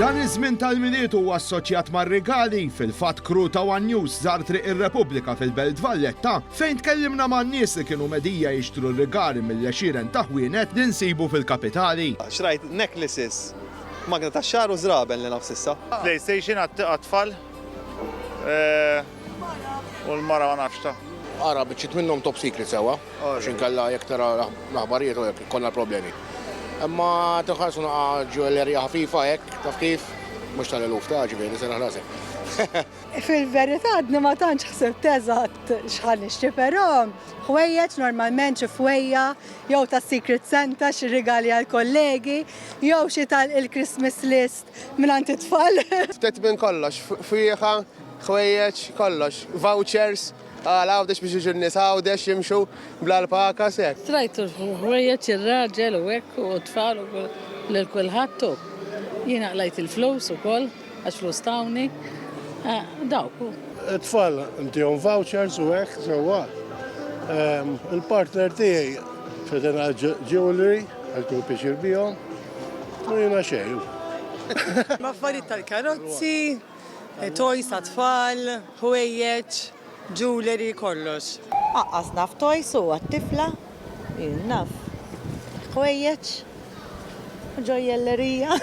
Dan iż-żmien tal-miliet huwa assoċjat mar-regali fil-fatt kru ta' One News żar triq ir-Repubblika fil-Belt Valletta fejn tkellimna man nies li kienu medija jixtru r-regali mill-għexieren ta' ħwienet li nsibu fil-kapitali. Xrajt necklaces, magna ta' xar u żraben li naf sissa. PlayStation għat-tfal u l-mara ma nafx ta'. Ara biċċit minnhom top secret sewa, xinkella jekk tara l-aħbarijiet u jekk konna problemi. Imma tħarsu naqa ġuellerija ħafifa hekk, taf kif, mhux tal-eluf ta' ġifieri sena ħlasek. Fil-verità għadni ma tantx ħsibt eżatt x'ħan nixtri, però ħwejjeġ normalment xi fwejja jew tas-Secret Santa xi rigali għall-kollegi jew xi tal-Christmas list mingħand it-tfal. Ftet minn kollox, fieħa, ħwejjeġ, kollox, vouchers, għawdex biex iġurnis għawdex jimxu bl-alpaka sekk. Trajtu ħwejjeġ ir-raġel u hekk u t-tfal u lil kulħadd. Jiena qlajt il-flus ukoll għax flus tawni. Dawk. It-tfal intihom vouchers u hekk sewwa. Il-partner tiegħi fedena jewelry għaltu biex jirbihom u jiena xejn. Affarijiet tal-karozzi, toys tat-tfal, ħwejjeġ, jewelry kollox. Aqqas naf toys u għat-tifla, naf. Ħwejjeġ, ġojellerija.